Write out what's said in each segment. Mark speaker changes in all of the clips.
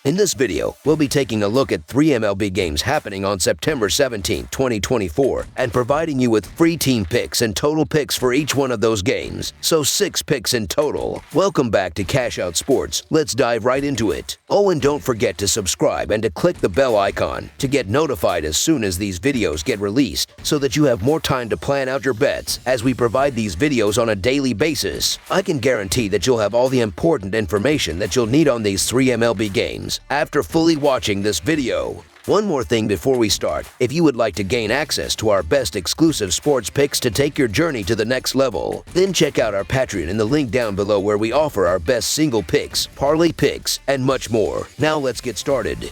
Speaker 1: In this video, we'll be taking a look at 3 MLB games happening on September 17, 2024, and providing you with free team picks and total picks for each one of those games, so 6 picks in total. Welcome back to Cash Out Sports. Let's dive right into it. Oh, and don't forget to subscribe and to click the bell icon to get notified as soon as these videos get released, so that you have more time to plan out your bets as we provide these videos on a daily basis. I can guarantee that you'll have all the important information that you'll need on these 3 MLB games after fully watching this video. One more thing before we start: if you would like to gain access to our best exclusive sports picks to take your journey to the next level, then check out our Patreon in the link down below, where we offer our best single picks, parlay picks, and much more. Now let's get started.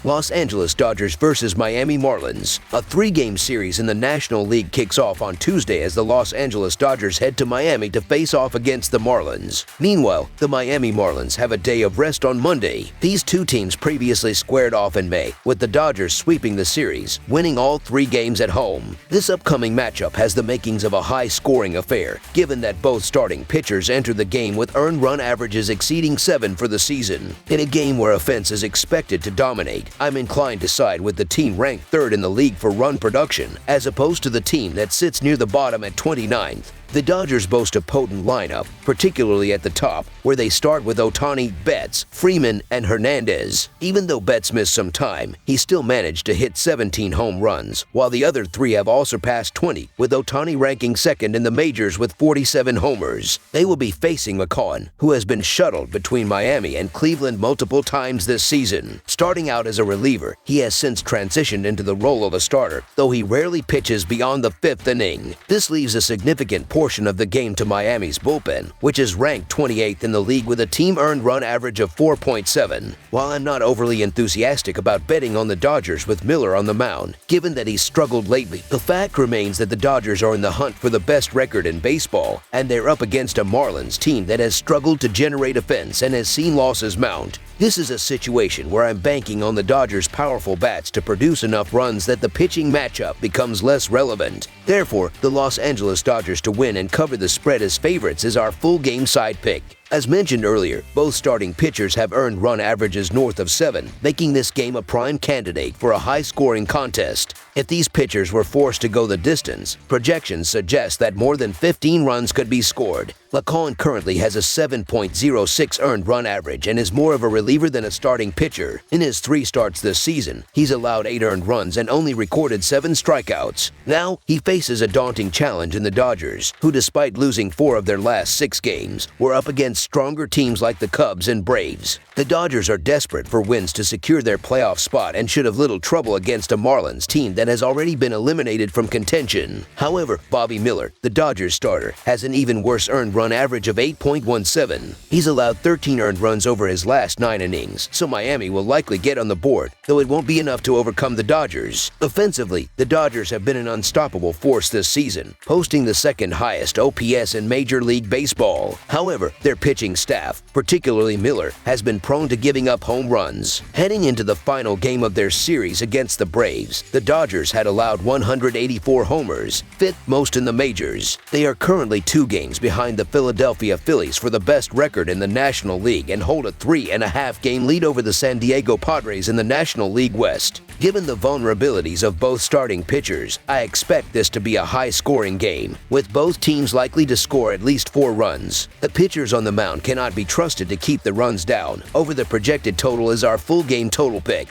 Speaker 1: Los Angeles Dodgers versus Miami Marlins. A 3-game series in the National League kicks off on Tuesday as the Los Angeles Dodgers head to Miami to face off against the Marlins. Meanwhile, the Miami Marlins have a day of rest on Monday. These two teams previously squared off in May, with the Dodgers sweeping the series, winning all 3 games at home. This upcoming matchup has the makings of a high-scoring affair, given that both starting pitchers enter the game with earned run averages exceeding 7 for the season. In a game where offense is expected to dominate, I'm inclined to side with the team ranked 3rd in the league for run production, as opposed to the team that sits near the bottom at 29th. The Dodgers boast a potent lineup, particularly at the top, where they start with Ohtani, Betts, Freeman, and Hernandez. Even though Betts missed some time, he still managed to hit 17 home runs, while the other 3 have all surpassed 20, with Ohtani ranking 2nd in the majors with 47 homers. They will be facing McCann, who has been shuttled between Miami and Cleveland multiple times this season. Starting out as a reliever, he has since transitioned into the role of a starter, though he rarely pitches beyond the 5th inning. This leaves a significant portion of the game to Miami's bullpen, which is ranked 28th in the league with a team earned run average of 4.7. While I'm not overly enthusiastic about betting on the Dodgers with Miller on the mound, given that he's struggled lately, the fact remains that the Dodgers are in the hunt for the best record in baseball, and they're up against a Marlins team that has struggled to generate offense and has seen losses mount. This is a situation where I'm banking on the Dodgers' powerful bats to produce enough runs that the pitching matchup becomes less relevant. Therefore, the Los Angeles Dodgers to win and cover the spread as favorites is our full game side pick. As mentioned earlier, both starting pitchers have earned run averages north of 7, making this game a prime candidate for a high-scoring contest. If these pitchers were forced to go the distance, projections suggest that more than 15 runs could be scored. McCann currently has a 7.06 earned run average and is more of a reliever than a starting pitcher. In his 3 starts this season, he's allowed 8 earned runs and only recorded 7 strikeouts. Now, he faces a daunting challenge in the Dodgers, who, despite losing 4 of their last 6 games, were up against stronger teams like the Cubs and Braves. The Dodgers are desperate for wins to secure their playoff spot and should have little trouble against a Marlins team that has already been eliminated from contention. However, Bobby Miller, the Dodgers starter, has an even worse earned run average of 8.17. He's allowed 13 earned runs over his last 9 innings, so Miami will likely get on the board, though it won't be enough to overcome the Dodgers. Offensively, the Dodgers have been an unstoppable force this season, posting the 2nd highest OPS in Major League Baseball. However, their pitching staff, particularly Miller, has been prone to giving up home runs. Heading into the final game of their series against the Braves, the Dodgers had allowed 184 homers, 5th most in the majors. They are currently 2 games behind the Philadelphia Phillies for the best record in the National League and hold a 3.5-game lead over the San Diego Padres in the National League West. Given the vulnerabilities of both starting pitchers, I expect this to be a high-scoring game, with both teams likely to score at least 4 runs. The pitchers on the mound cannot be trusted to keep the runs down. Over the projected total is our full game total pick.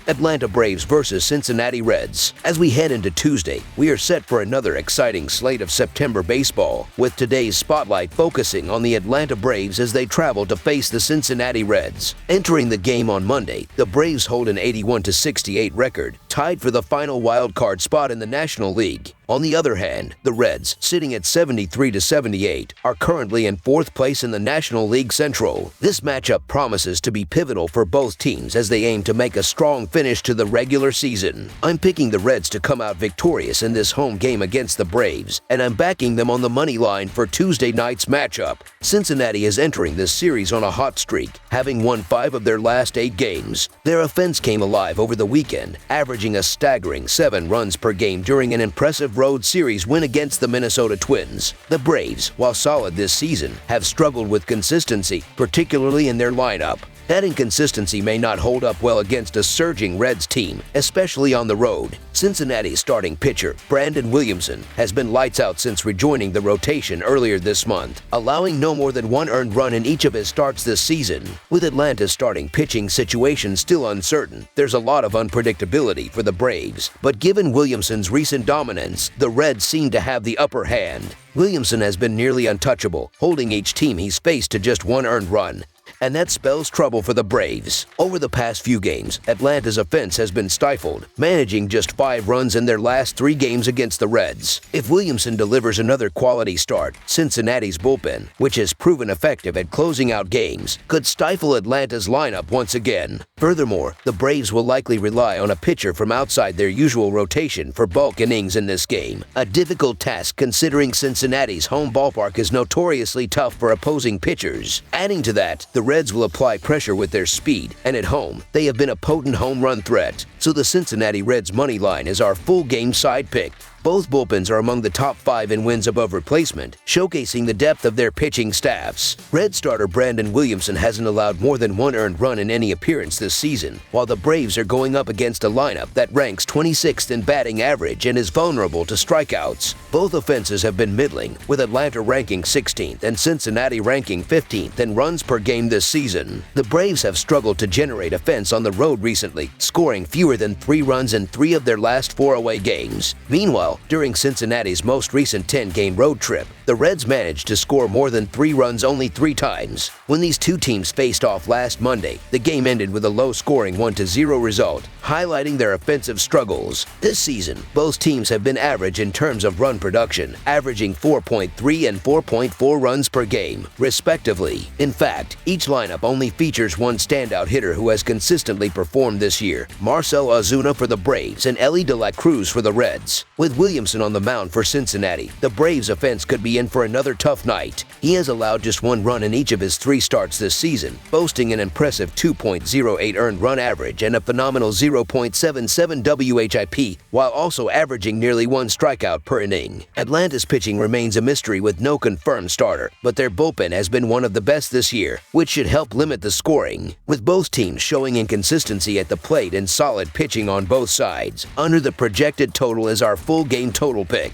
Speaker 1: Atlanta Braves versus Cincinnati Reds. As we head into Tuesday, we are set for another exciting slate of September baseball, with today's spotlight focusing on the Atlanta Braves as they travel to face the Cincinnati Reds. Entering the game on Monday, the Braves hold an 81-68 record, tied for the final wild card spot in the National League. On the other hand, the Reds, sitting at 73-78, are currently in 4th place in the National League Central. This matchup promises to be pivotal for both teams as they aim to make a strong finish to the regular season. I'm picking the Reds to come out victorious in this home game against the Braves, and I'm backing them on the money line for Tuesday night's matchup. Cincinnati is entering this series on a hot streak, having won 5 of their last 8 games. Their offense came alive over the weekend, averaging averaging a staggering 7 runs per game during an impressive road series win against the Minnesota Twins. The Braves, while solid this season, have struggled with consistency, particularly in their lineup. That inconsistency may not hold up well against a surging Reds team, especially on the road. Cincinnati's starting pitcher, Brandon Williamson, has been lights out since rejoining the rotation earlier this month, allowing no more than 1 earned run in each of his starts this season. With Atlanta's starting pitching situation still uncertain, there's a lot of unpredictability for the Braves. But given Williamson's recent dominance, the Reds seem to have the upper hand. Williamson has been nearly untouchable, holding each team he's faced to just 1 earned run. And that spells trouble for the Braves. Over the past few games, Atlanta's offense has been stifled, managing just 5 runs in their last 3 games against the Reds. If Williamson delivers another quality start, Cincinnati's bullpen, which has proven effective at closing out games, could stifle Atlanta's lineup once again. Furthermore, the Braves will likely rely on a pitcher from outside their usual rotation for bulk innings in this game, a difficult task considering Cincinnati's home ballpark is notoriously tough for opposing pitchers. Adding to that, the Reds will apply pressure with their speed, and at home, they have been a potent home run threat. So the Cincinnati Reds money line is our full game side pick. Both bullpens are among the top 5 in wins above replacement, showcasing the depth of their pitching staffs. Red starter Brandon Williamson hasn't allowed more than 1 earned run in any appearance this season, while the Braves are going up against a lineup that ranks 26th in batting average and is vulnerable to strikeouts. Both offenses have been middling, with Atlanta ranking 16th and Cincinnati ranking 15th in runs per game this season. The Braves have struggled to generate offense on the road recently, scoring fewer than 3 runs in 3 of their last 4 away games. Meanwhile, during Cincinnati's most recent 10-game road trip, the Reds managed to score more than 3 runs only 3 times. When these two teams faced off last Monday, the game ended with a low-scoring 1-0 result, highlighting their offensive struggles. This season, both teams have been average in terms of run production, averaging 4.3 and 4.4 runs per game, respectively. In fact, each lineup only features one standout hitter who has consistently performed this year, Marcell Ozuna for the Braves and Elly De La Cruz for the Reds. With Williamson on the mound for Cincinnati, the Braves' offense could be in for another tough night. He has allowed just 1 run in each of his 3 starts this season, boasting an impressive 2.08 earned run average and a phenomenal 0.77 WHIP, while also averaging nearly 1 strikeout per inning. Atlanta's pitching remains a mystery with no confirmed starter, but their bullpen has been one of the best this year, which should help limit the scoring. With both teams showing inconsistency at the plate and solid pitching on both sides, under the projected total is our full game total pick.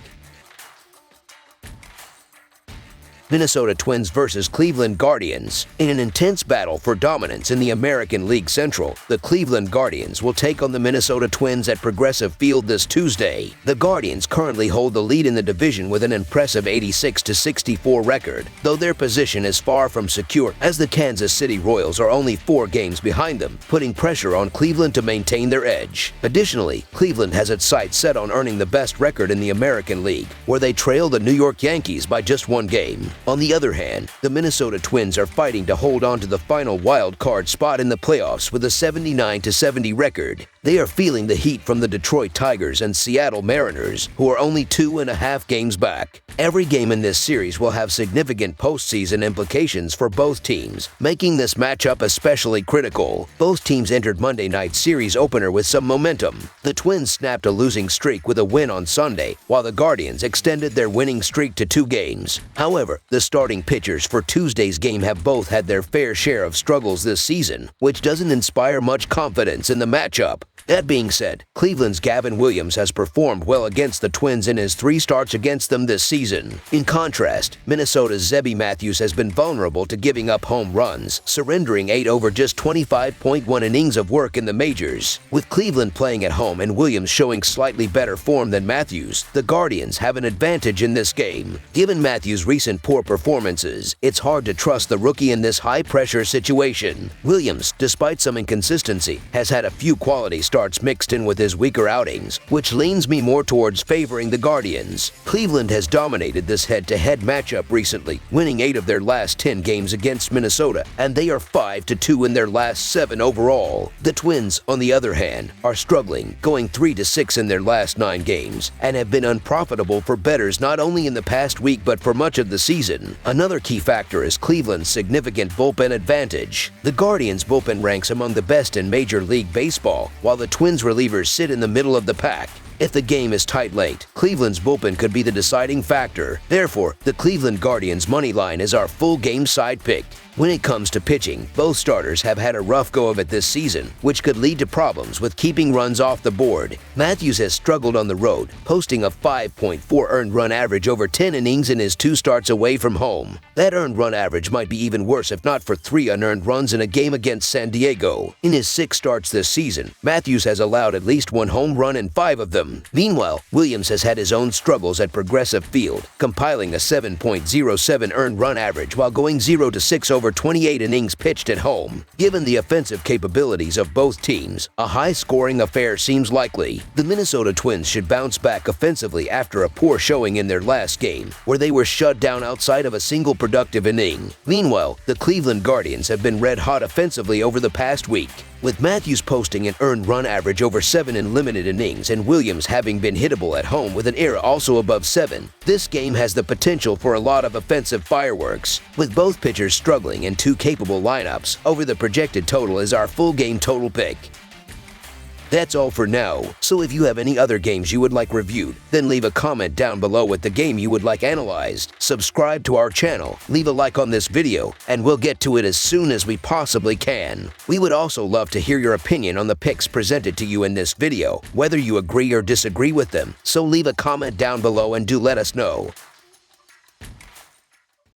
Speaker 1: Minnesota Twins versus Cleveland Guardians. In an intense battle for dominance in the American League Central, the Cleveland Guardians will take on the Minnesota Twins at Progressive Field this Tuesday. The Guardians currently hold the lead in the division with an impressive 86-64 record, though their position is far from secure as the Kansas City Royals are only 4 games behind them, putting pressure on Cleveland to maintain their edge. Additionally, Cleveland has its sights set on earning the best record in the American League, where they trail the New York Yankees by just 1 game. On the other hand, the Minnesota Twins are fighting to hold on to the final wild card spot in the playoffs with a 79-70 record. They are feeling the heat from the Detroit Tigers and Seattle Mariners, who are only 2.5 games back. Every game in this series will have significant postseason implications for both teams, making this matchup especially critical. Both teams entered Monday night's series opener with some momentum. The Twins snapped a losing streak with a win on Sunday, while the Guardians extended their winning streak to 2 games. However, the starting pitchers for Tuesday's game have both had their fair share of struggles this season, which doesn't inspire much confidence in the matchup. That being said, Cleveland's Gavin Williams has performed well against the Twins in his 3 starts against them this season. In contrast, Minnesota's Zebby Matthews has been vulnerable to giving up home runs, surrendering 8 over just 25.1 innings of work in the majors. With Cleveland playing at home and Williams showing slightly better form than Matthews, the Guardians have an advantage in this game. Given Matthews' recent poor performances, it's hard to trust the rookie in this high-pressure situation. Williams, despite some inconsistency, has had a few quality starts mixed in with his weaker outings, which leans me more towards favoring the Guardians. Cleveland has dominated this head-to-head matchup recently, winning 8 of their last 10 games against Minnesota, and they are 5-2 in their last 7 overall. The Twins, on the other hand, are struggling, going 3-6 in their last 9 games, and have been unprofitable for bettors not only in the past week but for much of the season. Another key factor is Cleveland's significant bullpen advantage. The Guardians' bullpen ranks among the best in Major League Baseball, while while the Twins relievers sit in the middle of the pack. If the game is tight late, Cleveland's bullpen could be the deciding factor. Therefore, the Cleveland Guardians money line is our full game side pick. When it comes to pitching, both starters have had a rough go of it this season, which could lead to problems with keeping runs off the board. Matthews has struggled on the road, posting a 5.4 earned run average over 10 innings in his 2 starts away from home. That earned run average might be even worse if not for 3 unearned runs in a game against San Diego. In his 6 starts this season, Matthews has allowed at least 1 home run in 5 of them. Meanwhile, Williams has had his own struggles at Progressive Field, compiling a 7.07 earned run average while going 0-6 over 28 innings pitched at home. Given the offensive capabilities of both teams, a high-scoring affair seems likely. The Minnesota Twins should bounce back offensively after a poor showing in their last game, where they were shut down outside of a single productive inning. Meanwhile, the Cleveland Guardians have been red-hot offensively over the past week, with Matthews posting an earned run average over 7 in limited innings and Williams having been hittable at home with an ERA also above 7. This game has the potential for a lot of offensive fireworks. With both pitchers struggling and 2 capable lineups, over the projected total is our full game total pick. That's all for now, so if you have any other games you would like reviewed, then leave a comment down below with the game you would like analyzed. Subscribe to our channel, leave a like on this video, and we'll get to it as soon as we possibly can. We would also love to hear your opinion on the picks presented to you in this video, whether you agree or disagree with them, so leave a comment down below and do let us know.